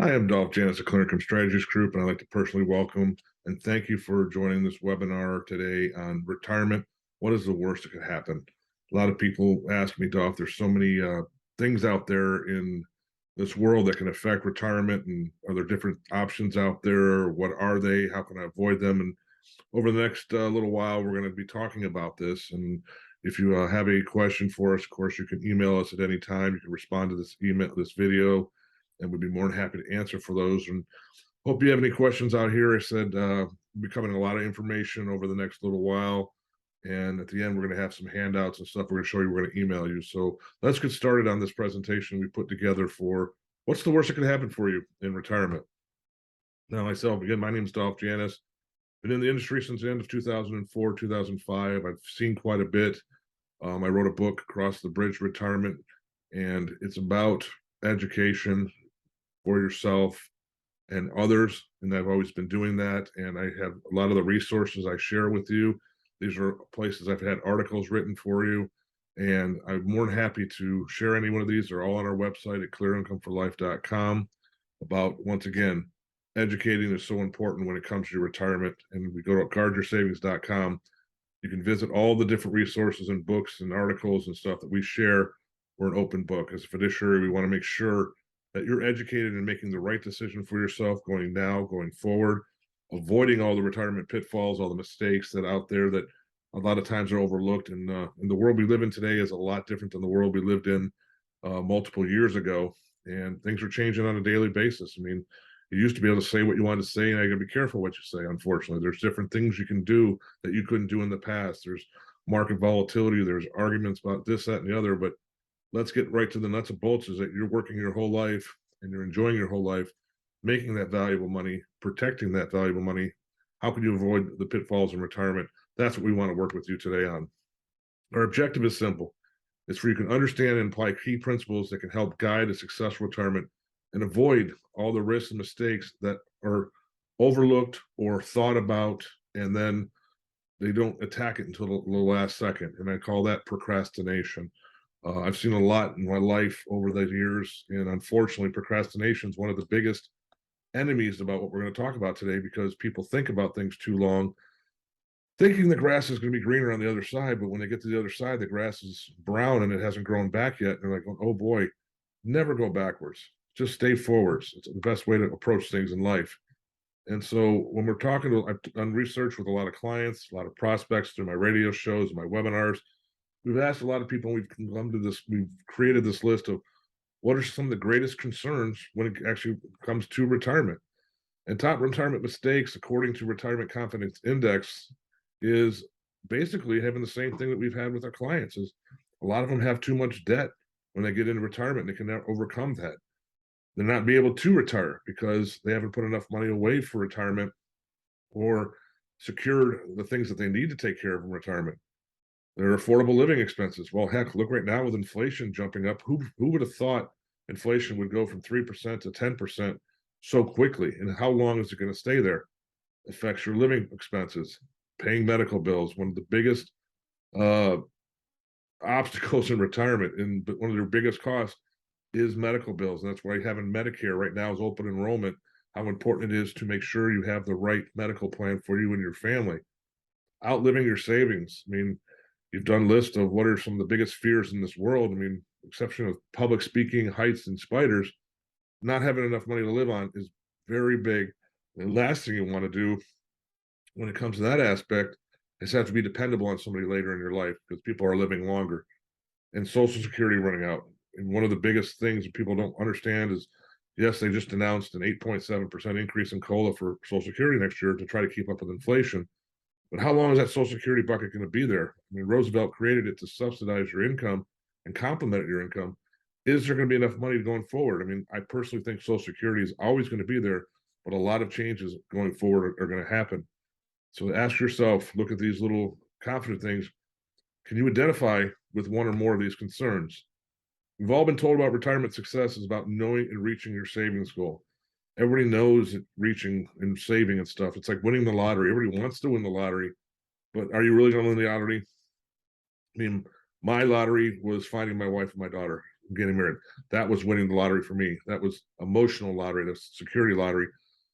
I am Dolph Janis of Clear Income Strategies Group, and I'd like to personally welcome and thank you for joining this webinar today on retirement. What is the worst that could happen? A lot of people ask me, Dolph, there's so many things out there in this world that can affect retirement, and are there different options out there? What are they? How can I avoid them? And over the next little while, we're going to be talking about this. And if you have a question for us, of course, you can email us at any time. You can respond to this email, this video, and we'd be more than happy to answer for those. And hope you have any questions out here. I said we'll be covering a lot of information over the next little while. And at the end, we're going to have some handouts and stuff we're going to show you. We're going to email you. So let's get started on this presentation we put together for what's the worst that could happen for you in retirement. Now, myself, again, my name is Dolph Janis. Been in the industry since the end of 2004, 2005. I've seen quite a bit. I wrote a book, Across the Bridge Retirement, and it's about education for yourself and others. And I've always been doing that. And I have a lot of the resources I share with you. These are places I've had articles written for you. And I'm more than happy to share any one of these. They're all on our website at clearincomeforlife.com about, once again, educating is so important when it comes to your retirement. And we go to guardyoursavings.com. You can visit all the different resources and books and articles and stuff that we share. We're an open book. As a fiduciary, we want to make sure that you're educated and making the right decision for yourself going now, going forward, avoiding all the retirement pitfalls, all the mistakes that out there that a lot of times are overlooked. And the world we live in today is a lot different than the world we lived in multiple years ago. And things are changing on a daily basis. I mean, you used to be able to say what you wanted to say, and I got to be careful what you say. Unfortunately, there's different things you can do that you couldn't do in the past. There's market volatility. There's arguments about this, that, and the other. But let's get right to the nuts and bolts. Is that you're working your whole life and you're enjoying your whole life, making that valuable money, protecting that valuable money. How can you avoid the pitfalls in retirement? That's what we want to work with you today on. Our objective is simple. It's for you can understand and apply key principles that can help guide a successful retirement and avoid all the risks and mistakes that are overlooked or thought about, and then they don't attack it until the last second. And I call that procrastination. I've seen a lot in my life over the years, and unfortunately, procrastination is one of the biggest enemies about what we're going to talk about today, because people think about things too long, thinking the grass is going to be greener on the other side. But when they get to the other side, the grass is brown and it hasn't grown back yet. And they're like, oh boy, never go backwards. Just stay forwards. It's the best way to approach things in life. And so when we're talking I've done research with a lot of clients, a lot of prospects through my radio shows, my webinars. We've asked a lot of people, and we've come to this, we've created this list of what are some of the greatest concerns when it actually comes to retirement. And top retirement mistakes, according to Retirement Confidence Index, is basically having the same thing that we've had with our clients. Is a lot of them have too much debt when they get into retirement. They can never overcome that. They're not be able to retire because they haven't put enough money away for retirement or secured the things that they need to take care of in retirement. Their affordable living expenses. Well, heck, look right now with inflation jumping up. Who would have thought inflation would go from 3% to 10% so quickly? And how long is it going to stay there? Affects your living expenses, paying medical bills. One of the biggest obstacles in retirement, and one of their biggest costs is medical bills. And that's why having Medicare right now is open enrollment, how important it is to make sure you have the right medical plan for you and your family. Outliving your savings. I mean, you've done lists of what are some of the biggest fears in this world. I mean, exception of public speaking, heights, and spiders, not having enough money to live on is very big. The last thing you want to do when it comes to that aspect is have to be dependable on somebody later in your life, because people are living longer. And Social Security running out. And one of the biggest things that people don't understand is, yes, they just announced an 8.7% increase in COLA for Social Security next year to try to keep up with inflation. But how long is that Social Security bucket going to be there? I mean, Roosevelt created it to subsidize your income and complement your income. Is there going to be enough money going forward? I mean, I personally think Social Security is always going to be there, but a lot of changes going forward are going to happen. So ask yourself, look at these little confident things. Can you identify with one or more of these concerns? We've all been told about retirement success is about knowing and reaching your savings goal. Everybody knows that reaching and saving and stuff. It's like winning the lottery. Everybody wants to win the lottery, but are you really going to win the lottery? I mean, my lottery was finding my wife and my daughter. getting married. That was winning the lottery for me. That was emotional lottery, the security lottery.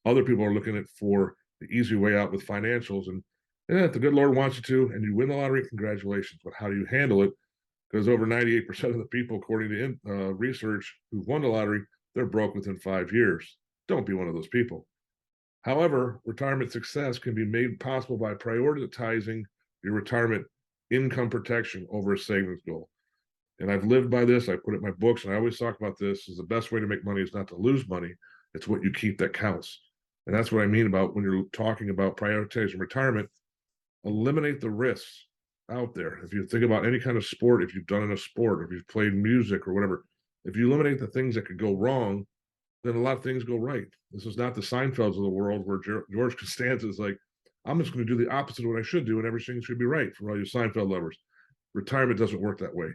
Other people are looking at for the easy way out with financials. And yeah, if the good Lord wants you to, and you win the lottery, congratulations. But how do you handle it? Because over 98% of the people, according to research, who've won the lottery, they're broke within 5 years. Don't be one of those people. However, retirement success can be made possible by prioritizing your retirement income protection over a savings goal. And I've lived by this. I put it in my books, and I always talk about this: is the best way to make money is not to lose money. It's what you keep that counts. And that's what I mean about when you're talking about prioritizing retirement. Eliminate the risks out there. If you think about any kind of sport, if you've done in a sport, if you've played music or whatever, if you eliminate the things that could go wrong, then a lot of things go right. This is not the Seinfelds of the world where George Costanza is like, I'm just going to do the opposite of what I should do, and everything should be right for all you Seinfeld lovers. Retirement doesn't work that way.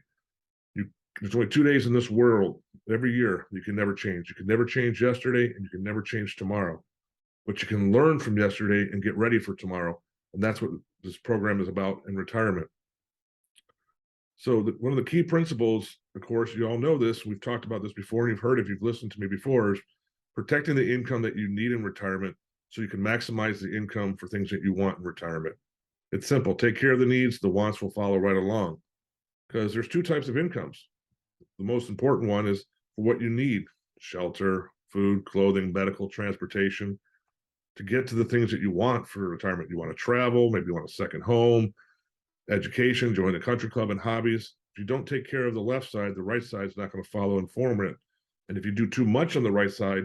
There's only 2 days in this world every year you can never change. You can never change yesterday, and you can never change tomorrow. But you can learn from yesterday and get ready for tomorrow. And that's what this program is about in retirement. So one of the key principles, of course, you all know this, we've talked about this before, and you've heard if you've listened to me before, is protecting the income that you need in retirement so you can maximize the income for things that you want in retirement. It's simple. Take care of the needs, the wants will follow right along. Because there's 2 types of incomes. The most important one is for what you need: shelter, food, clothing, medical, transportation, to get to the things that you want for retirement. You want to travel, maybe you want a second home, education, join the country club, and hobbies. If you don't take care of the left side, the right side is not going to follow and form it. And if you do too much on the right side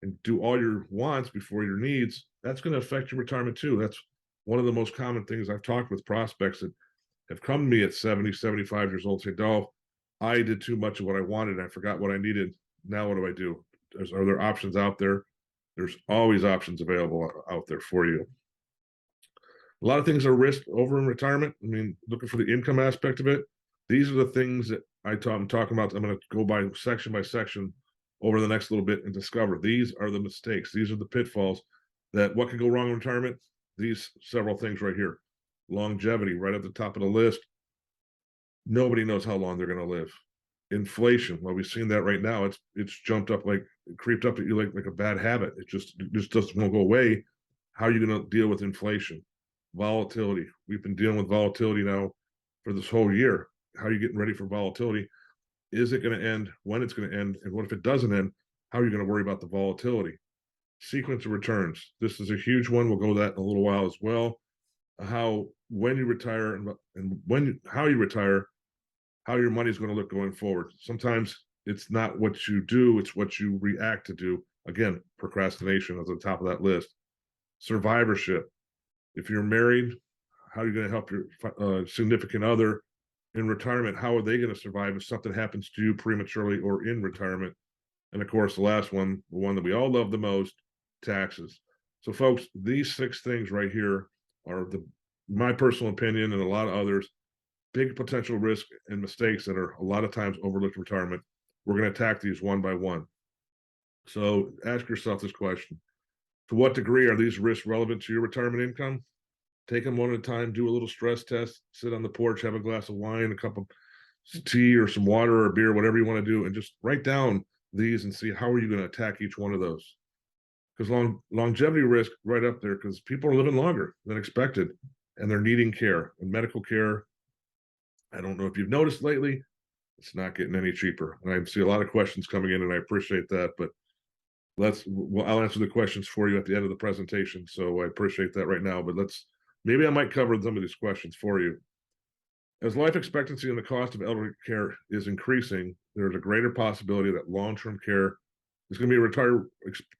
and do all your wants before your needs, that's going to affect your retirement too. That's one of the most common things I've talked with prospects that have come to me at 70, 75 years old, say, Dolph, I did too much of what I wanted. I forgot what I needed. Now what do I do? Are there options out there? There's always options available out there for you. A lot of things are risked over in retirement. I mean, looking for the income aspect of it. These are the things that I'm talking about. I'm going to go by section over the next little bit and discover. These are the mistakes. These are the pitfalls that what could go wrong in retirement. These several things right here. Longevity, right at the top of the list. Nobody knows how long they're going to live. Inflation, well, we've seen that right now. It's jumped up, like it creeped up at you like a bad habit. It just doesn't won't go away. How are you going to deal with inflation? Volatility. We've been dealing with volatility now for this whole year. How are you getting ready for volatility? Is it going to end? When it's going to end? And what if it doesn't end? How are you going to worry about the volatility? Sequence of returns. This is a huge one. We'll go that in a little while as well. How when you retire and how you retire, how your money is going to look going forward. Sometimes it's not what you do, it's what you react to do. Again, procrastination is on top of that list. Survivorship. If you're married, how are you going to help your significant other in retirement? How are they going to survive if something happens to you prematurely or in retirement? And of course, the last one, the one that we all love the most, taxes. So folks, these 6 things right here are my personal opinion and a lot of others, big potential risk and mistakes that are a lot of times overlooked in retirement. We're going to attack these one by one. So ask yourself this question: to what degree are these risks relevant to your retirement income? Take them one at a time, do a little stress test, sit on the porch, have a glass of wine, a cup of tea or some water or beer, whatever you want to do, and just write down these and see how are you going to attack each one of those. Because longevity risk right up there, because people are living longer than expected and they're needing care and medical care. I don't know if you've noticed lately, it's not getting any cheaper. And I see a lot of questions coming in and I appreciate that, but I'll answer the questions for you at the end of the presentation. So I appreciate that right now, but maybe I might cover some of these questions for you. As life expectancy and the cost of elderly care is increasing, there's a greater possibility that long-term care is going to be a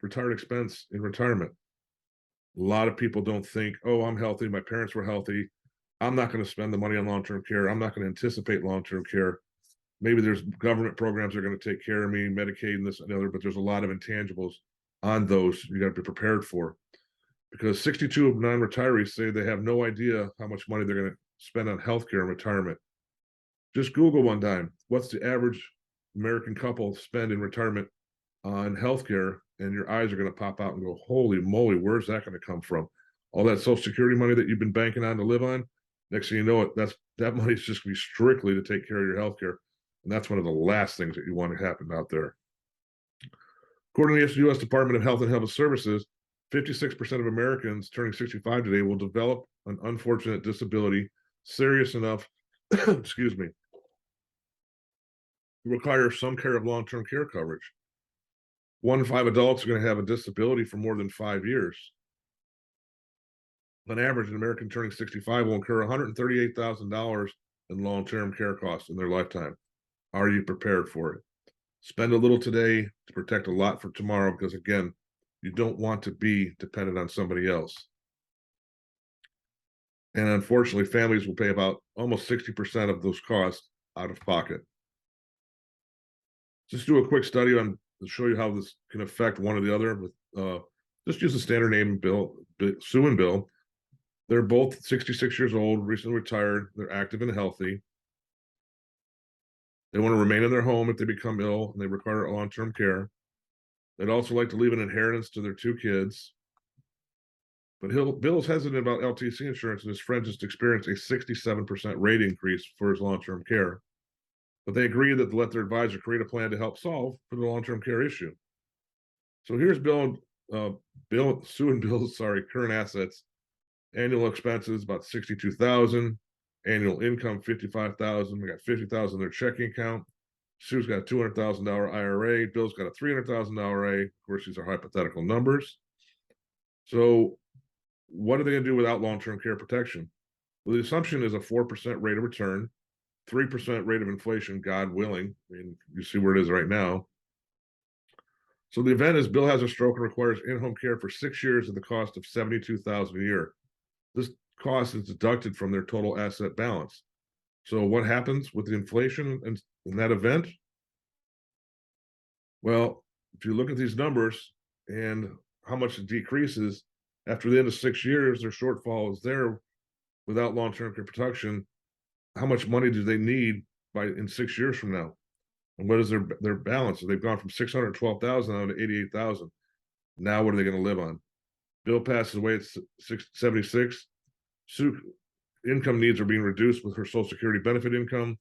retired expense in retirement. A lot of people don't think, oh, I'm healthy, my parents were healthy, I'm not going to spend the money on long-term care, I'm not going to anticipate long-term care. Maybe there's government programs that are going to take care of me, Medicaid and this and the other, but there's a lot of intangibles on those you got to be prepared for. Because 62 of non-retirees say they have no idea how much money they're going to spend on healthcare in retirement. Just Google one time, what's the average American couple spend in retirement on healthcare, and your eyes are going to pop out and go, holy moly, where's that going to come from? All that Social Security money that you've been banking on to live on, next thing you know it, that money is just going to be strictly to take care of your healthcare. And that's one of the last things that you want to happen out there. According to the U.S. Department of Health and Human Services, 56% of Americans turning 65 today will develop an unfortunate disability serious enough, excuse me, to require some care of long-term care coverage. 1 in 5 adults are going to have a disability for more than 5 years. On average, an American turning 65 will incur $138,000 in long-term care costs in their lifetime. Are you prepared for it? Spend a little today to protect a lot for tomorrow, because again, you don't want to be dependent on somebody else. And unfortunately, families will pay about almost 60% of those costs out of pocket. Just do a quick study on to show you how this can affect one or the other. With just use the standard name Sue and Bill. They're both 66 years old, recently retired. They're active and healthy. They want to remain in their home if they become ill and they require long-term care. They'd also like to leave an inheritance to their 2 kids. But Bill's hesitant about LTC insurance, and his friend just experienced a 67% rate increase for his long-term care. But they agree that to let their advisor create a plan to help solve for the long-term care issue. So here's Sue and Bill's current assets. Annual expenses about $62,000. Annual income $55,000. We got $50,000 in their checking account. Sue's got a $200,000 IRA. Bill's got a $300,000 IRA. Of course, these are hypothetical numbers. So what are they going to do without long-term care protection? Well, the assumption is a 4% rate of return, 3% rate of inflation, God willing. I mean, you see where it is right now. So the event is Bill has a stroke and requires in-home care for 6 years at the cost of $72,000 a year. This cost is deducted from their total asset balance. So what happens with the inflation in that event? Well, if you look at these numbers and how much it decreases, after the end of 6 years, their shortfall is there without long-term care protection. How much money do they need in 6 years from now? And what is their balance? So they've gone from 612,000 down to 88,000. Now what are they going to live on? Bill passes away at 76. Sue income needs are being reduced with her Social Security benefit income.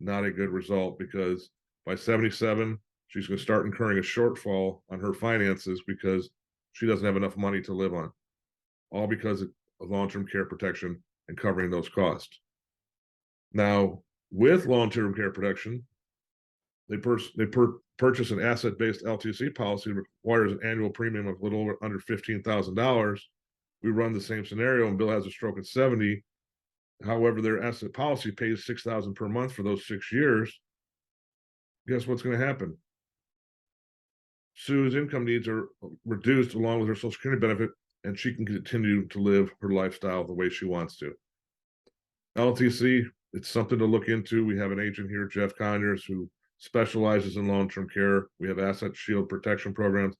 Not a good result, because by 77, she's going to start incurring a shortfall on her finances because she doesn't have enough money to live on, all because of long-term care protection and covering those costs. Now, with long-term care protection, they purchase an asset-based LTC policy that requires an annual premium of a little under $15,000. We run the same scenario, and Bill has a stroke at 70. However, their asset policy pays $6,000 per month for those 6 years. Guess what's going to happen? Sue's income needs are reduced along with her Social Security benefit, and she can continue to live her lifestyle the way she wants to. LTC, it's something to look into. We have an agent here, Jeff Conyers, who specializes in long-term care. We have asset shield protection programs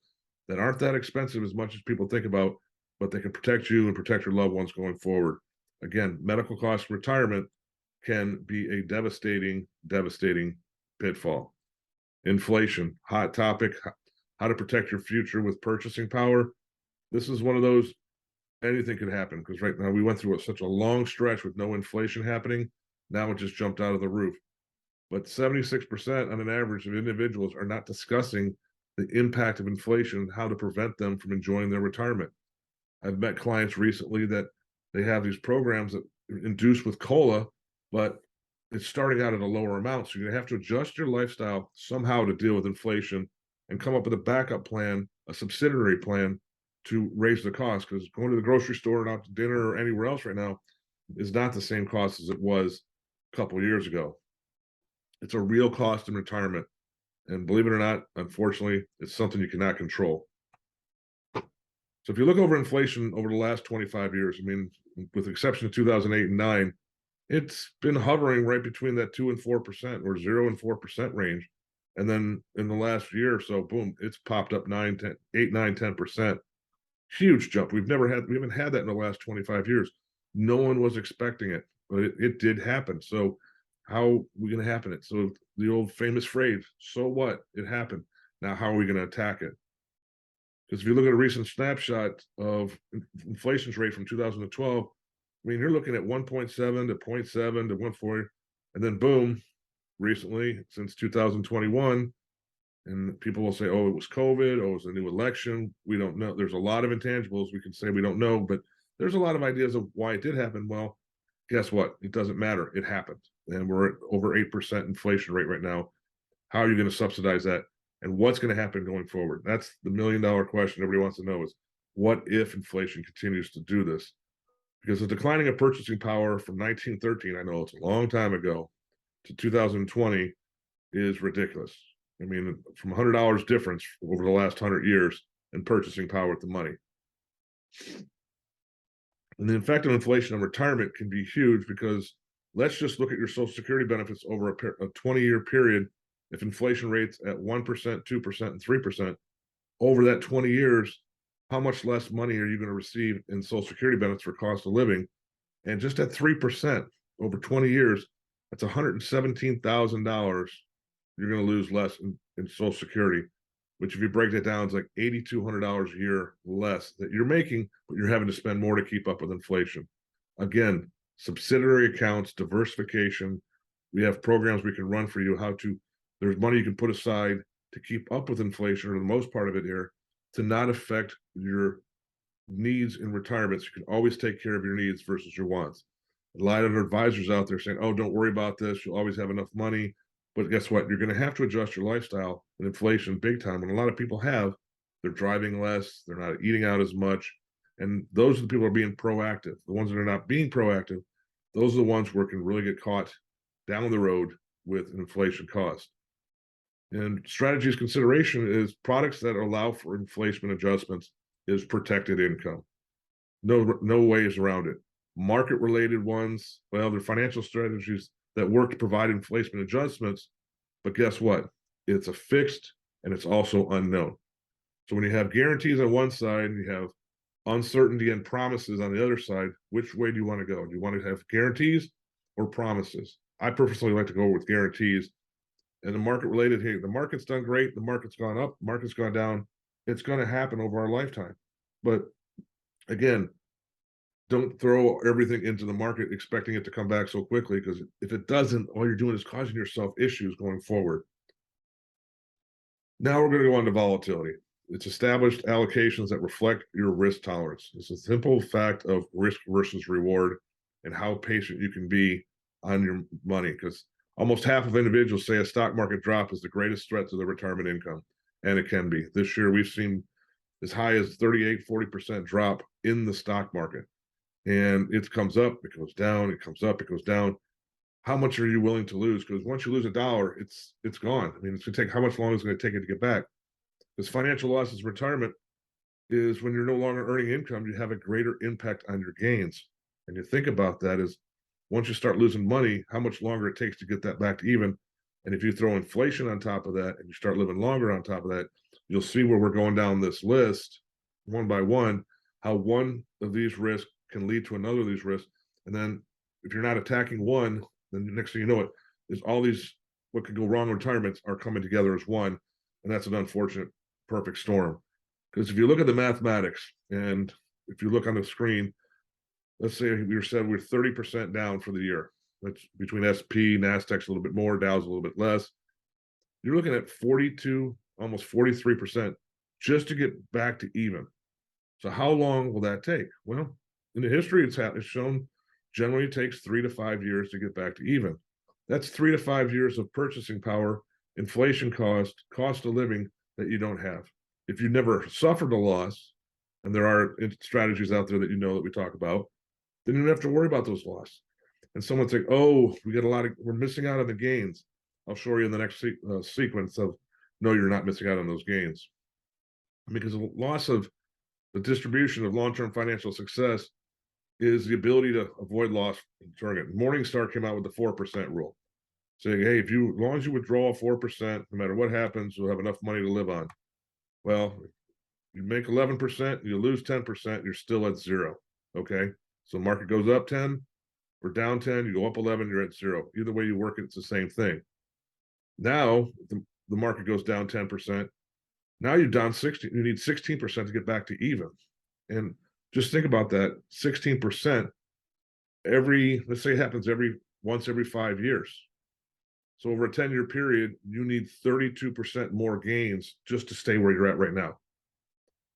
that aren't that expensive as much as people think about, but they can protect you and protect your loved ones going forward. Again, medical cost retirement can be a devastating pitfall. Inflation, hot topic, how to protect your future with purchasing power. This is one of those, anything could happen, because right now we went through such a long stretch with no inflation happening. Now it just jumped out of the roof. But 76% on an average of individuals are not discussing the impact of inflation and how to prevent them from enjoying their retirement. I've met clients recently that they have these programs that induce with COLA, but it's starting out at a lower amount. So you're going to have to adjust your lifestyle somehow to deal with inflation and come up with a backup plan, a subsidiary plan to raise the cost, because going to the grocery store and out to dinner or anywhere else right now is not the same cost as it was a couple of years ago. It's a real cost in retirement. And believe it or not, unfortunately, it's something you cannot control. So if you look over inflation over the last 25 years, I mean, with the exception of 2008 and 9, it's been hovering right between that 2 and 4% or 0 and 4% range. And then in the last year or so, boom, it's popped up 8, 9, 10%. Huge jump. We haven't had that in the last 25 years. No one was expecting it, but it did happen. So how are we going to happen it? So the old famous phrase, so what? It happened. Now, how are we going to attack it? Because if you look at a recent snapshot of inflation's rate from 2012, I mean, you're looking at 1.7 to 0.7 to 1.4, and then boom, recently since 2021. And people will say, oh, it was COVID, oh, it was a new election. We don't know. There's a lot of intangibles we can say we don't know, but there's a lot of ideas of why it did happen. Well, guess what? It doesn't matter. It happened. And we're at over 8% inflation rate right now. How are you going to subsidize that? And what's going to happen going forward? That's the $1 million question everybody wants to know is what if inflation continues to do this? Because the declining of purchasing power from 1913, I know it's a long time ago, to 2020 is ridiculous. I mean, from $100 difference over the last 100 years in purchasing power with the money. And the effect of inflation on retirement can be huge because let's just look at your Social Security benefits over a 20-year period. If inflation rates at 1%, 2%, and 3%, over that 20 years, how much less money are you going to receive in Social Security benefits for cost of living? And just at 3% over 20 years, that's $117,000 you're going to lose less in Social Security, which if you break that down, it's like $8,200 a year less that you're making, but you're having to spend more to keep up with inflation. Again, subsidiary accounts, diversification. We have programs we can run for you, there's money you can put aside to keep up with inflation, or the most part of it here, to not affect your needs in retirement. So you can always take care of your needs versus your wants. A lot of advisors out there saying, oh, don't worry about this. You'll always have enough money. But guess what? You're going to have to adjust your lifestyle and inflation big time. And a lot of people they're driving less, they're not eating out as much. And those are the people who are being proactive. The ones that are not being proactive, those are the ones where it can really get caught down the road with an inflation cost. And strategies consideration is products that allow for inflation adjustments is protected income. No ways around it. Market related ones, well, they're financial strategies that work to provide inflation adjustments, but guess what? It's a fixed and it's also unknown. So when you have guarantees on one side, you have uncertainty and promises on the other side, which way do you want to go? Do you want to have guarantees or promises? I personally like to go with guarantees. And the market related, hey, the market's done great, the market's gone up, the market's gone down. It's going to happen over our lifetime. But again, don't throw everything into the market expecting it to come back so quickly, because if it doesn't, all you're doing is causing yourself issues going forward. Now we're going to go on to volatility. It's established allocations that reflect your risk tolerance. It's a simple fact of risk versus reward and how patient you can be on your money, because almost half of individuals say a stock market drop is the greatest threat to their retirement income. And it can be. This year, we've seen as high as 40% drop in the stock market. And it comes up, it goes down, it comes up, it goes down. How much are you willing to lose? Because once you lose $1, it's gone. I mean, it's going to take, how much longer is it going to take it to get back? Because financial losses in retirement is when you're no longer earning income, you have a greater impact on your gains. And you think about that is once you start losing money, how much longer it takes to get that back to even. And if you throw inflation on top of that and you start living longer on top of that, you'll see where we're going down this list one by one, how one of these risks can lead to another of these risks. And then if you're not attacking one, then the next thing you know it is all these what could go wrong in retirements are coming together as one. And that's an unfortunate perfect storm. Because if you look at the mathematics and if you look on the screen, let's say we said we're 30% down for the year. That's between SP, NASDAQ's a little bit more, Dow's a little bit less. You're looking at 42, almost 43% just to get back to even. So how long will that take? Well, in the history, it's shown generally takes 3 to 5 years to get back to even. That's 3 to 5 years of purchasing power, inflation cost of living that you don't have. If you never suffered a loss, and there are strategies out there that you know that we talk about, then you don't have to worry about those losses. And someone's like, oh, we're missing out on the gains. I'll show you in the next sequence of, no, you're not missing out on those gains. Because the loss of the distribution of long-term financial success is the ability to avoid loss in target. Morningstar came out with the 4% rule, saying, hey, as long as you withdraw 4%, no matter what happens, you'll have enough money to live on. Well, you make 11%, you lose 10%, you're still at zero. Okay. So market goes up 10 or down 10, you go up 11, you're at zero. Either way you work it, it's the same thing. Now the market goes down 10%. Now you're down 16. You need 16% to get back to even. And just think about that, 16% let's say it happens once every 5 years. So over a 10-year period, you need 32% more gains just to stay where you're at right now.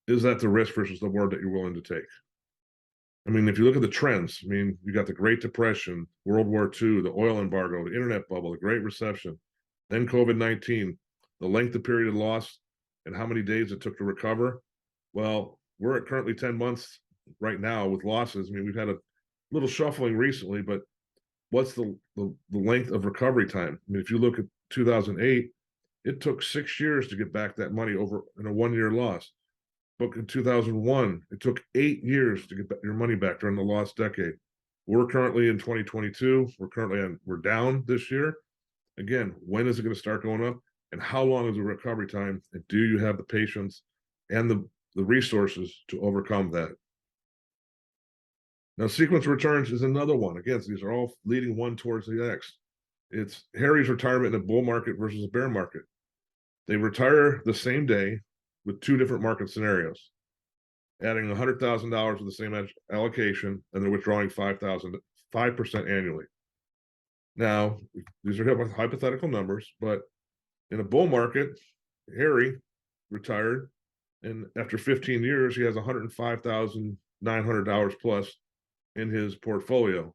Is that the risk versus the reward that you're willing to take? I mean, if you look at the trends, I mean, you got the Great Depression, World War II, the oil embargo, the internet bubble, the Great Recession, then COVID-19, the length of period of loss, and how many days it took to recover. Well, we're at currently 10 months right now with losses. I mean, we've had a little shuffling recently, but what's the length of recovery time? I mean, if you look at 2008, it took 6 years to get back that money over in a 1-year loss. But in 2001, it took 8 years to get your money back during the lost decade. We're currently in 2022. We're down this year. Again, when is it going to start going up? And how long is the recovery time? And do you have the patience and the resources to overcome that? Now, sequence returns is another one. Again, so these are all leading one towards the next. It's Harry's retirement in a bull market versus a bear market. They retire the same day with two different market scenarios, adding $100,000 to the same allocation, and they're withdrawing 5% annually. Now, these are hypothetical numbers, but in a bull market, Harry retired, and after 15 years, he has $105,900 plus in his portfolio.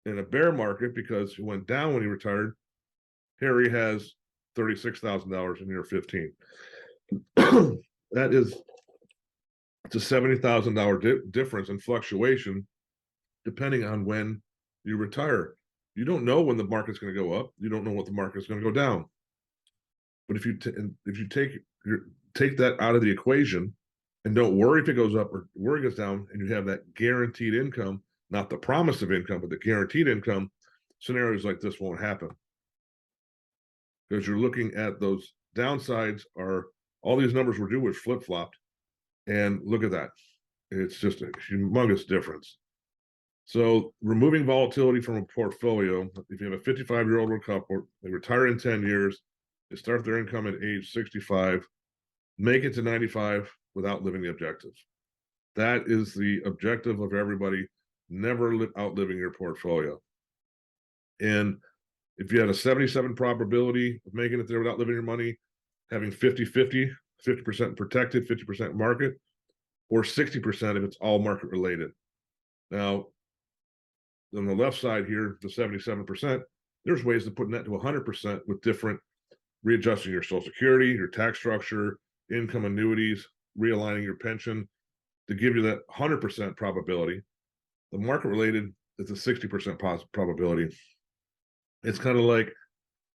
In a bear market, because he went down when he retired, Harry has $36,000 in year 15. That is, it's a $70,000 difference in fluctuation depending on when you retire. You don't know when the market's going to go up. You don't know what the market's going to go down. But if you take that out of the equation and don't worry if it goes up or worry it goes down, and you have that guaranteed income, not the promise of income, but the guaranteed income, scenarios like this won't happen. Because you're looking at those downsides are all these numbers were due was flip-flopped. And look at that. It's just a humongous difference. So removing volatility from a portfolio, if you have a 55-year-old couple, they retire in 10 years, they start their income at age 65, make it to 95 without living the objective. That is the objective of everybody, never outliving your portfolio. And if you had a 77 probability of making it there without living your money, having 50-50, 50% protected, 50% market, or 60% if it's all market related. Now, on the left side here, the 77%, there's ways to put that to 100% with different readjusting your Social Security, your tax structure, income annuities, realigning your pension to give you that 100% probability. The market related is a 60% probability. It's kind of like,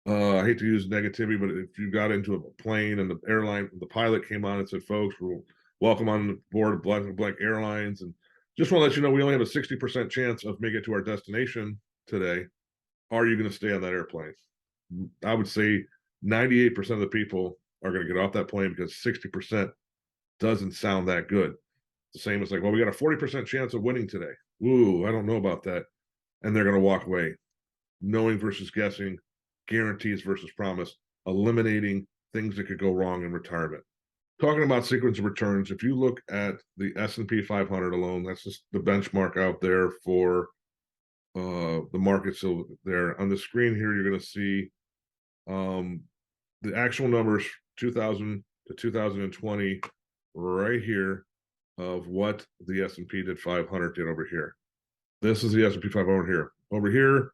I hate to use negativity, but if you got into a plane and the pilot came on and said, folks, we're welcome on board blank airlines, and just want to let you know we only have a 60% chance of making it to our destination today. Are you going to stay on that airplane? I would say 98% of the people are going to get off that plane because 60% doesn't sound that good. The same as like, well, we got a 40% chance of winning today. Ooh, I don't know about that. And they're going to walk away. Knowing versus guessing, guarantees versus promise, eliminating things that could go wrong in retirement. Talking about sequence of returns, if you look at the S&P 500 alone, that's just the benchmark out there for the market. So there on the screen here, you're going to see the actual numbers 2000 to 2020 right here of what the S&P 500 did over here. This is the S&P 500 here. Over here,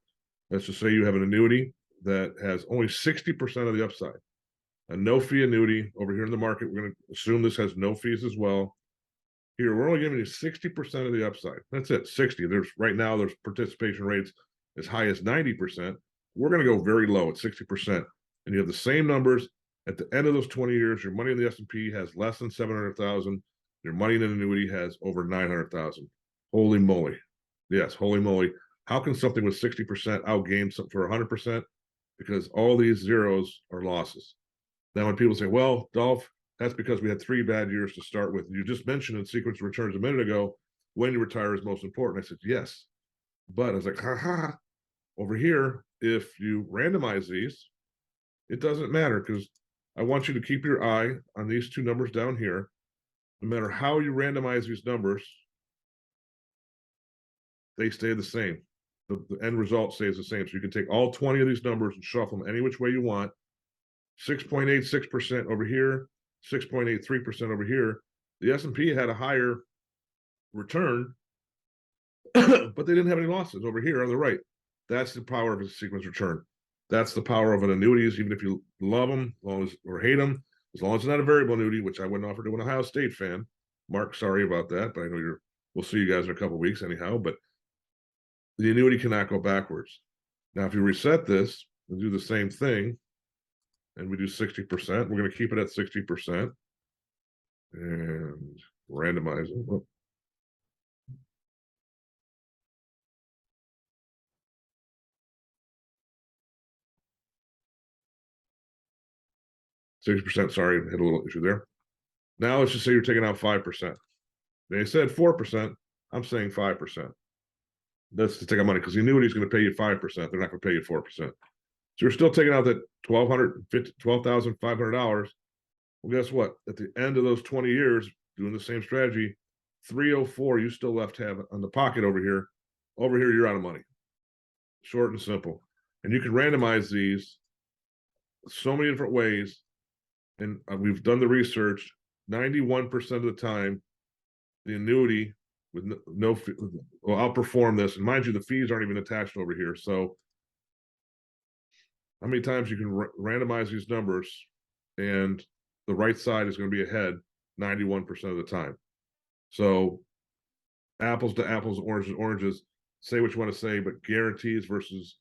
let's just say you have an annuity that has only 60% of the upside. A no-fee annuity over here in the market, we're going to assume this has no fees as well. Here, we're only giving you 60% of the upside. That's it, 60. Right now, there's participation rates as high as 90%. We're going to go very low at 60%. And you have the same numbers at the end of those 20 years. Your money in the S&P has less than 700,000. Your money in an annuity has over 900,000. Holy moly. Yes, holy moly. How can something with 60% outgain something for 100%? Because all these zeros are losses. Now, when people say, well, Dolph, that's because we had 3 bad years to start with. You just mentioned in sequence of returns a minute ago, when you retire is most important. I said, yes. But I was like, ha. Over here, if you randomize these, it doesn't matter, because I want you to keep your eye on these two numbers down here. No matter how you randomize these numbers, they stay the same. the end result stays the same. So you can take all 20 of these numbers and shuffle them any which way you want. 6.86% over here, 6.83% over here. The S&P had a higher return, but they didn't have any losses over here on the right. That's the power of a sequence return. That's the power of an annuities, even if you love them, as long as or hate them, as long as it's not a variable annuity, which I wouldn't offer to an Ohio State fan. Mark, sorry about that, but I know we'll see you guys in a couple of weeks anyhow. But the annuity cannot go backwards. Now, if you reset this and do the same thing, and we do 60%, we're going to keep it at 60% and randomize it. Oh. 60%, sorry, hit a little issue there. Now let's just say you're taking out 5%. They said 4%, I'm saying 5%. That's to take out money because the annuity is going to pay you 5%. They're not going to pay you 4%. So you're still taking out that $12,500. Well, guess what? At the end of those 20 years, doing the same strategy, 304 you still left have on the pocket over here. Over here, you're out of money. Short and simple. And you can randomize these so many different ways. And we've done the research. 91% of the time, the annuity with no fee will outperform this. And mind you, the fees aren't even attached over here. So how many times you can randomize these numbers and the right side is going to be ahead 91% of the time. So apples to apples, oranges to oranges, say what you want to say, but guarantees versus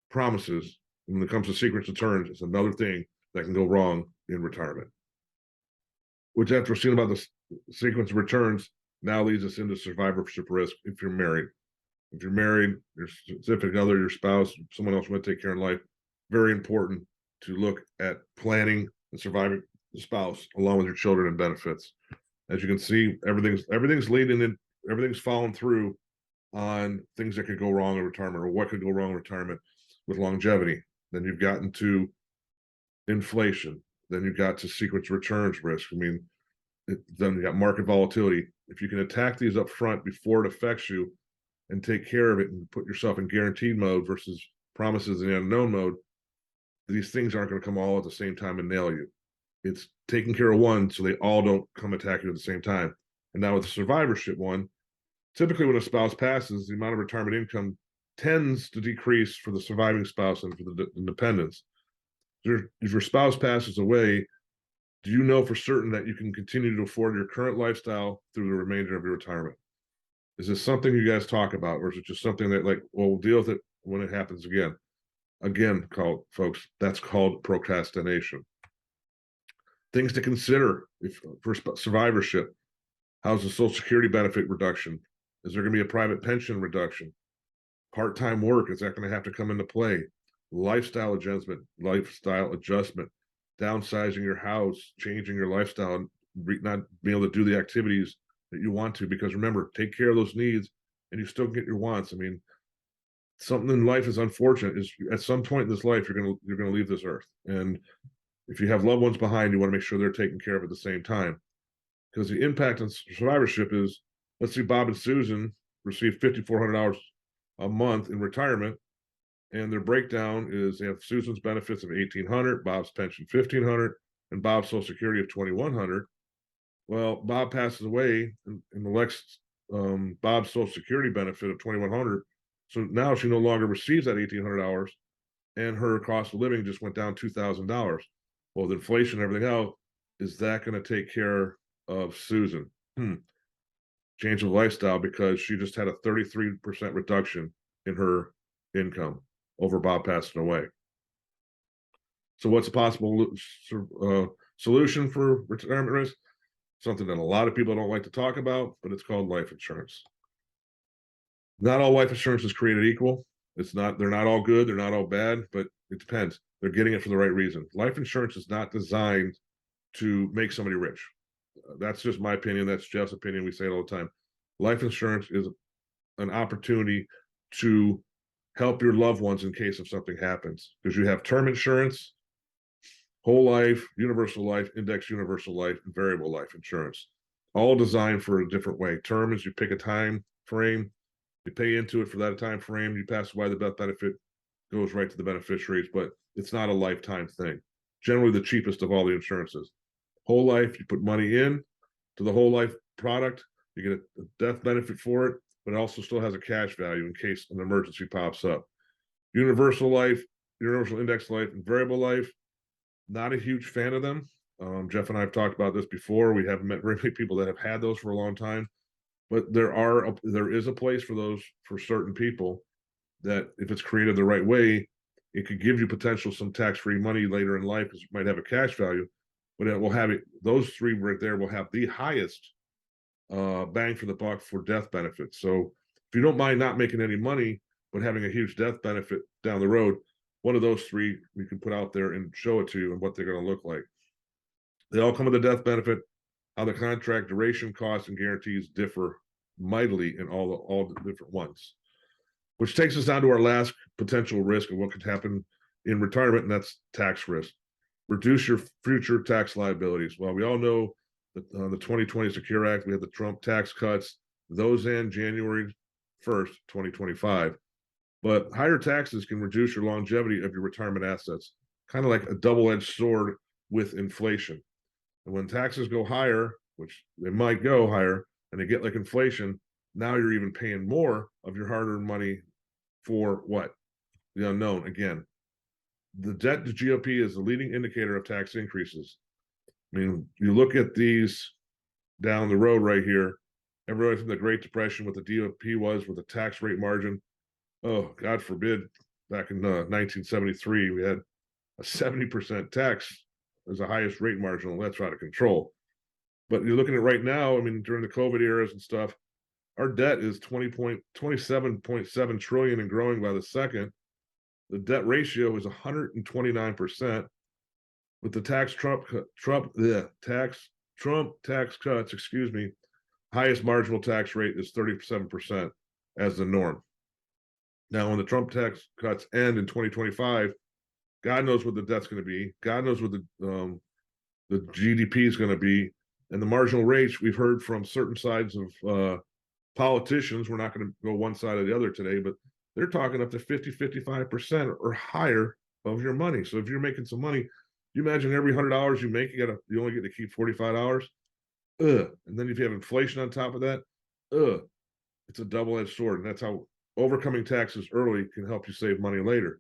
promises when it comes to sequence returns, it's another thing that can go wrong in retirement. Which, after seeing about the sequence of returns, now leads us into survivorship risk if you're married. If you're married, your significant other, your spouse, someone else you want to take care in life, very important to look at planning and surviving the spouse along with your children and benefits. As you can see, everything's leading in, everything's falling through on things that could go wrong in retirement or what could go wrong in retirement with longevity. Then you've gotten to inflation. Then you've got to sequence returns risk. I mean, then you got market volatility. If you can attack these up front before it affects you and take care of it and put yourself in guaranteed mode versus promises in the unknown mode, these things aren't going to come all at the same time and nail you. It's taking care of one so they all don't come attack you at the same time. And now with the survivorship one, typically when a spouse passes, the amount of retirement income tends to decrease for the surviving spouse and for the dependents. If your spouse passes away, do you know for certain that you can continue to afford your current lifestyle through the remainder of your retirement? Is this something you guys talk about, or is it just something that, like, well, we'll deal with it when it happens again? Again, folks, that's called procrastination. Things to consider for survivorship. How's the Social Security benefit reduction? Is there going to be a private pension reduction? Part-time work, is that going to have to come into play? Lifestyle adjustment, downsizing your house, changing your lifestyle, and not being able to do the activities that you want to, because remember, take care of those needs and you still get your wants. I mean, something in life is unfortunate is at some point in this life, you're gonna leave this earth. And if you have loved ones behind, you want to make sure they're taken care of at the same time. Because the impact on survivorship is, let's see, Bob and Susan receive $5,400 a month in retirement, and their breakdown is they have Susan's benefits of $1,800, Bob's pension $1,500, and Bob's Social Security of $2,100. Well, Bob passes away and elects Bob's Social Security benefit of $2,100. So now she no longer receives that $1,800, and her cost of living just went down $2,000. Well, with inflation and everything else, is that going to take care of Susan? Change of lifestyle, because she just had a 33% reduction in her income over Bob passing away. So what's a possible solution for retirement risk? Something that a lot of people don't like to talk about, but it's called life insurance. Not all life insurance is created equal. They're not all good, they're not all bad, but it depends. They're getting it for the right reason. Life insurance is not designed to make somebody rich. That's just my opinion. That's Jeff's opinion. We say it all the time. Life insurance is an opportunity to help your loved ones in case of something happens, because you have term insurance, whole life, universal life, index universal life, and variable life insurance, all designed for a different way. Term is you pick a time frame, You pay into it for that time frame. You pass away, the death benefit goes right to the beneficiaries, but it's not a lifetime thing. Generally, the cheapest of all the insurances. Whole life, you put money in to the whole life product, you get a death benefit for it, but it also still has a cash value in case an emergency pops up. Universal life, universal index life, and variable life, not a huge fan of them. Jeff and I have talked about this before. We haven't met very many people that have had those for a long time, but there is a place for those for certain people that if it's created the right way, it could give you potential some tax-free money later in life because it might have a cash value, but it will have it. Those three right there will have the highest bang for the buck for death benefits. So if you don't mind not making any money, but having a huge death benefit down the road, one of those three we can put out there and show it to you and what they're going to look like. They all come with a death benefit. How the contract duration, costs, and guarantees differ mightily in all the different ones. Which takes us down to our last potential risk of what could happen in retirement, and that's tax risk. Reduce your future tax liabilities. Well, we all know that the 2020 Secure Act, we had the Trump tax cuts. Those end January 1st, 2025. But higher taxes can reduce your longevity of your retirement assets, kind of like a double-edged sword with inflation. And when taxes go higher, which they might go higher, and they get like inflation, now you're even paying more of your hard-earned money for what? The unknown. Again, the debt to GOP is the leading indicator of tax increases. I mean, you look at these down the road right here, everybody from the Great Depression, what the GOP was with the tax rate margin. Oh, God forbid, back in 1973, we had a 70% tax as the highest rate margin. That's out of control. But you're looking at right now, I mean, during the COVID eras and stuff, our debt is 27.7 trillion and growing by the second. The debt ratio is 129%. With the Trump tax cuts, excuse me, highest marginal tax rate is 37% as the norm. Now, when the Trump tax cuts end in 2025, God knows what the debt's going to be. God knows what the GDP is going to be, and the marginal rates we've heard from certain sides of politicians. We're not going to go one side or the other today, but they're talking up to 50-55% or higher of your money. So if you're making some money, you imagine every $100 you make, you only get to keep $45. And then if you have inflation on top of that, it's a double-edged sword. And that's how overcoming taxes early can help you save money later.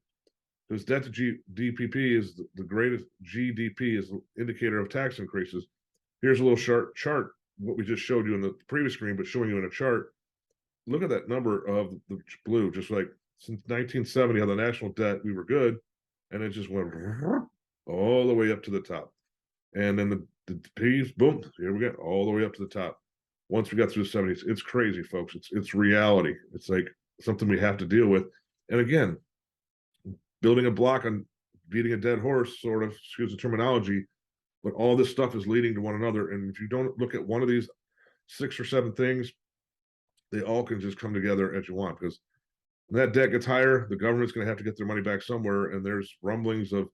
Because debt to DPP is the greatest. GDP is the indicator of tax increases. Here's a little chart, what we just showed you in the previous screen, but showing you in a chart. Look at that number of the blue, just like since 1970 on the national debt, we were good, and it just went all the way up to the top. And then the P's, boom, here we go, all the way up to the top. Once we got through the 70s, it's crazy, folks. It's reality. It's like something we have to deal with. And again, building a block on beating a dead horse, sort of, excuse the terminology, but all this stuff is leading to one another. And if you don't look at one of these 6 or 7 things, they all can just come together as you want. Because when that debt gets higher, the government's going to have to get their money back somewhere. And there's rumblings of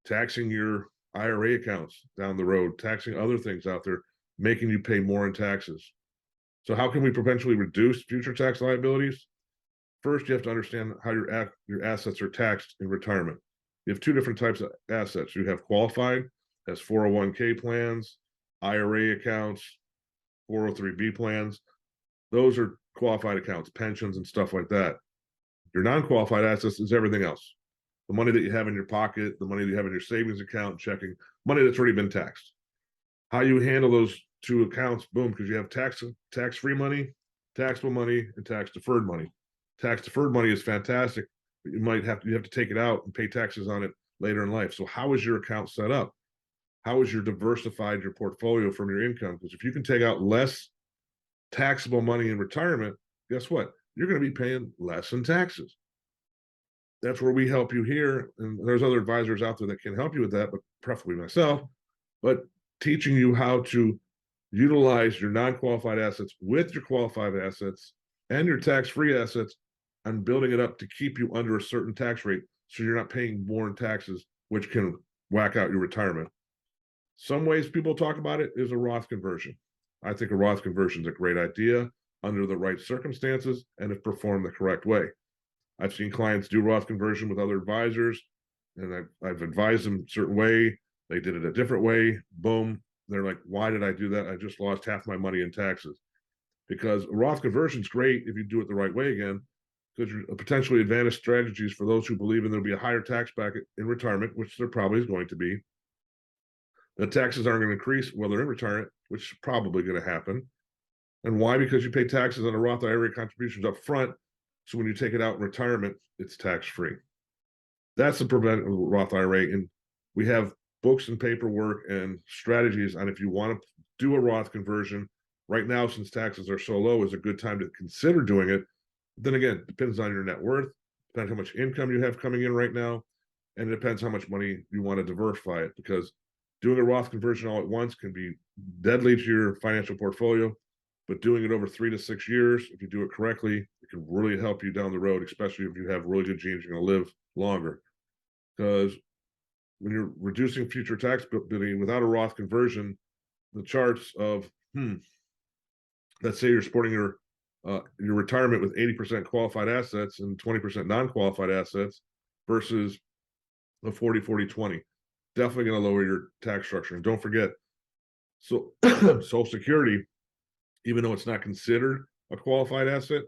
taxing your IRA accounts down the road, taxing other things out there, making you pay more in taxes. So how can we potentially reduce future tax liabilities? First, you have to understand how your assets are taxed in retirement. You have 2 different types of assets. You have qualified, as 401k plans, IRA accounts, 403b plans. Those are qualified accounts, pensions and stuff like that. Your non-qualified assets is everything else. The money that you have in your pocket, the money that you have in your savings account, checking, money that's already been taxed. How you handle those 2 accounts, boom, because you have tax-free money, taxable money, and tax-deferred money. Tax-deferred money is fantastic, but you have to take it out and pay taxes on it later in life. So how is your account set up? How is your diversified your portfolio from your income? Because if you can take out less taxable money in retirement, guess what? You're going to be paying less in taxes. That's where we help you here. And there's other advisors out there that can help you with that, but preferably myself. But teaching you how to utilize your non-qualified assets with your qualified assets and your tax-free assets and building it up to keep you under a certain tax rate so you're not paying more in taxes, which can whack out your retirement. Some ways people talk about it is a Roth conversion. I think a Roth conversion is a great idea. under the right circumstances and if performed the correct way. I've seen clients do Roth conversion with other advisors, and I've advised them a certain way. They did it a different way. Boom. They're like, why did I do that? I just lost half my money in taxes. Because Roth conversion is great if you do it the right way again, because potentially advantage strategies for those who believe in there'll be a higher tax bracket in retirement, which there probably is going to be. The taxes aren't going to increase while they're in retirement, which is probably going to happen. And why? Because you pay taxes on a Roth IRA contributions up front. So when you take it out in retirement, it's tax free. That's the prevent Roth IRA. And we have books and paperwork and strategies on if you want to do a Roth conversion. Right now, since taxes are so low, is a good time to consider doing it. But then again, it depends on your net worth, depends how much income you have coming in right now, and it depends how much money you want to diversify it, because doing a Roth conversion all at once can be deadly to your financial portfolio. But doing it over 3 to 6 years, if you do it correctly, it can really help you down the road, especially if you have really good genes, you're going to live longer. Because when you're reducing future tax bill without a Roth conversion, the charts of, let's say you're supporting your retirement with 80% qualified assets and 20% non-qualified assets versus the 40-40-20, definitely going to lower your tax structure. And don't forget, so Social Security, even though it's not considered a qualified asset,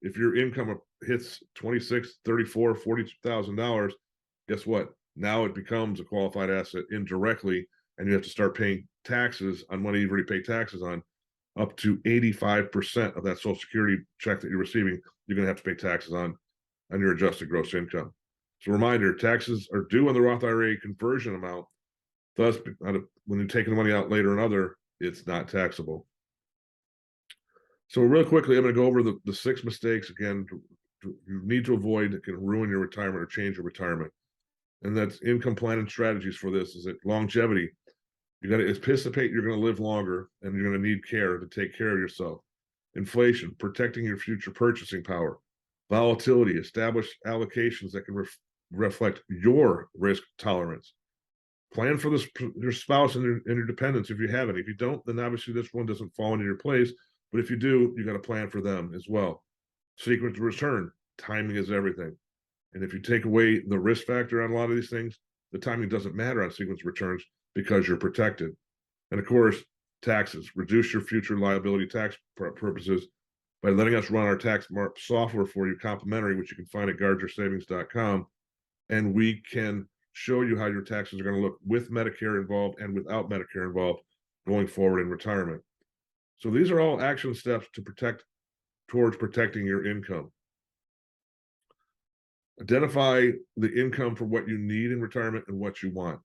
if your income hits $26,000, $34,000, $40,000, guess what? Now it becomes a qualified asset indirectly, and you have to start paying taxes on money you've already paid taxes on. Up to 85% of that Social Security check that you're receiving, you're going to have to pay taxes on your adjusted gross income. So reminder, taxes are due on the Roth IRA conversion amount. Thus, when you're taking the money out later and other, it's not taxable. So real quickly, I'm going to go over the 6 mistakes again you need to avoid that can ruin your retirement or change your retirement. And that's income planning strategies for this. Is it longevity? You got to anticipate you're going to live longer and you're going to need care to take care of yourself. Inflation, protecting your future purchasing power. Volatility, establish allocations that can reflect your risk tolerance. Plan for this, your spouse and your dependents if you have any. If you don't, then obviously this one doesn't fall into your place. But if you do, you got to plan for them as well. Sequence return, timing is everything. And if you take away the risk factor on a lot of these things, the timing doesn't matter on sequence returns because you're protected. And of course, taxes, reduce your future liability tax purposes by letting us run our tax software for you, complimentary, which you can find at guardyoursavings.com. And we can show you how your taxes are going to look with Medicare involved and without Medicare involved going forward in retirement. So these are all action steps to towards protecting your income. Identify the income for what you need in retirement and what you want.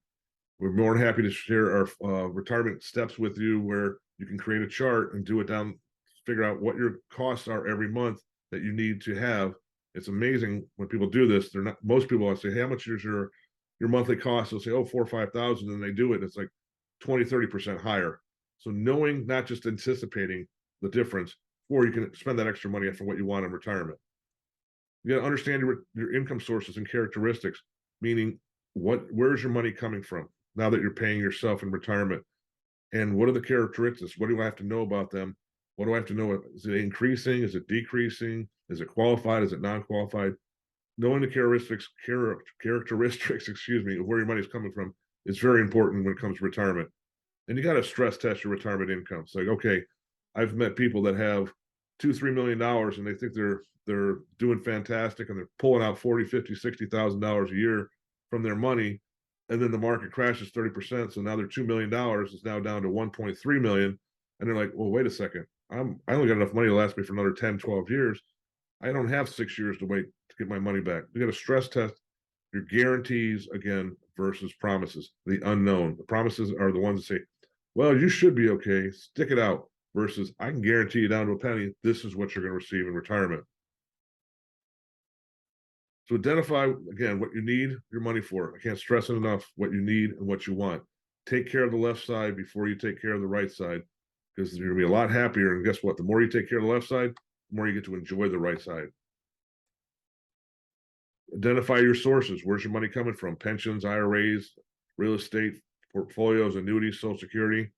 We're more than happy to share our retirement steps with you, where you can create a chart and do it down, figure out what your costs are every month that you need to have. It's amazing when people do this. They're not, most people, I say, hey, how much is your monthly cost? They'll say, oh, 4,000 or 5,000, and they do it. It's like 20-30% higher. So knowing, not just anticipating the difference, or you can spend that extra money for what you want in retirement. You got to understand your income sources and characteristics, meaning where's your money coming from now that you're paying yourself in retirement, and what are the characteristics? What do I have to know about them? What do I have to know? Is it increasing? Is it decreasing? Is it qualified? Is it non-qualified? Knowing the characteristics, excuse me, of where your money is coming from is very important when it comes to retirement. And you got to stress test your retirement income. It's like, okay, I've met people that have $2-3 million and they think they're doing fantastic and they're pulling out $40,000, $50,000, $60,000 a year from their money, and then the market crashes 30%. So now their $2 million is now down to 1.3 million, and they're like, well, wait a second, I only got enough money to last me for another 10, 12 years. I don't have 6 years to wait to get my money back. You got to stress test your guarantees again versus promises, the unknown. The promises are the ones that say, well, you should be okay, stick it out, versus I can guarantee you down to a penny, this is what you're going to receive in retirement. So identify, again, what you need your money for. I can't stress it enough, what you need and what you want. Take care of the left side before you take care of the right side, because you're going to be a lot happier. And guess what? The more you take care of the left side, the more you get to enjoy the right side. Identify your sources. Where's your money coming from? Pensions, IRAs, real estate, portfolios, annuities, Social Security.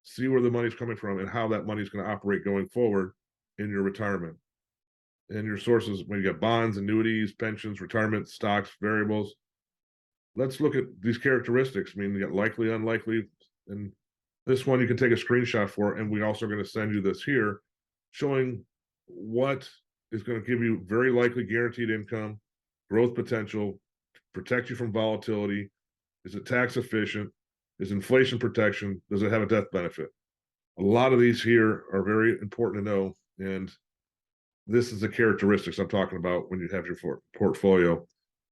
See where the money's coming from and how that money is going to operate going forward. in your retirement. And your sources, when you got bonds, annuities, pensions, retirement, stocks, variables. Let's look at these characteristics. I mean, you got likely, unlikely, and this one you can take a screenshot for. And we also are going to send you this here, showing what is going to give you very likely guaranteed income, growth potential, protect you from volatility. Is it tax efficient? Is inflation protection? Does it have a death benefit? A lot of these here are very important to know. And this is the characteristics I'm talking about when you have your portfolio.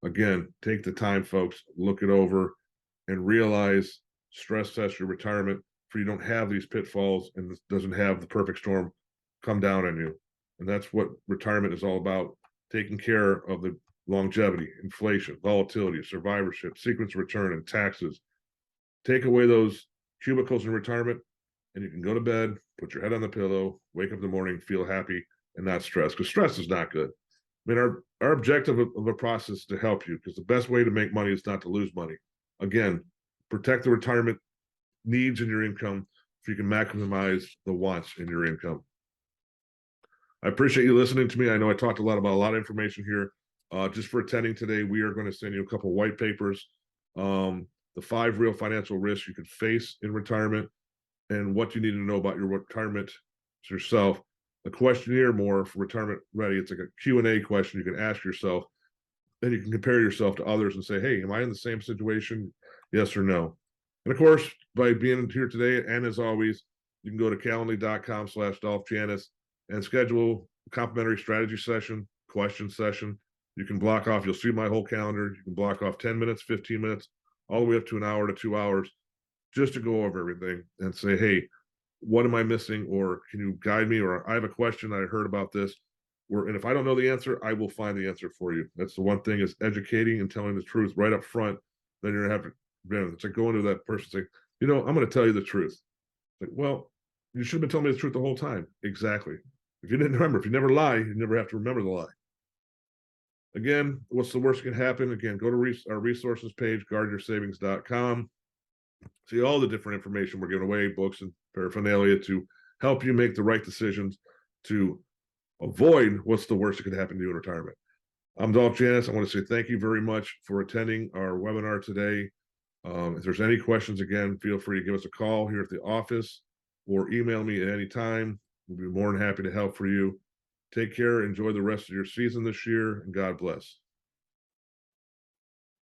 Again, take the time, folks, look it over and realize, stress test your retirement so you don't have these pitfalls and this doesn't have the perfect storm come down on you. And that's what retirement is all about, taking care of the longevity, inflation, volatility, survivorship, sequence of return, and taxes. Take away those cubicles in retirement, and you can go to bed, put your head on the pillow, wake up in the morning, feel happy, and not stressed, because stress is not good. I mean, our objective of a process is to help you, because the best way to make money is not to lose money. Again, protect the retirement needs in your income so you can maximize the wants in your income. I appreciate you listening to me. I know I talked a lot about a lot of information here. Just for attending today, we are going to send you a couple white papers, the 5 real financial risks you could face in retirement, and what you need to know about your retirement yourself. A questionnaire more for retirement ready. It's like a Q&A question you can ask yourself. Then you can compare yourself to others and say, hey, am I in the same situation? Yes or no. And of course, by being here today, and as always, you can go to calendly.com/DolphJanis and schedule a complimentary strategy session, question session. You can block off, you'll see my whole calendar. You can block off 10 minutes, 15 minutes, all the way up to an hour to 2 hours, just to go over everything and say, hey, what am I missing? Or can you guide me? Or I have a question, I heard about this. And if I don't know the answer, I will find the answer for you. That's the one thing, is educating and telling the truth right up front. Then you're gonna have to, it's like going to that person saying, I'm going to tell you the truth. Like, well, you should have been telling me the truth the whole time. Exactly. If you didn't remember, if you never lie, you never have to remember the lie. Again, what's the worst that can happen? Again, go to our resources page, guardyoursavings.com. See all the different information we're giving away, books and paraphernalia to help you make the right decisions to avoid what's the worst that could happen to you in retirement. I'm Dolph Janis. I want to say thank you very much for attending our webinar today. If there's any questions, again, feel free to give us a call here at the office or email me at any time. We'll be more than happy to help for you. Take care. Enjoy the rest of your season this year, and God bless.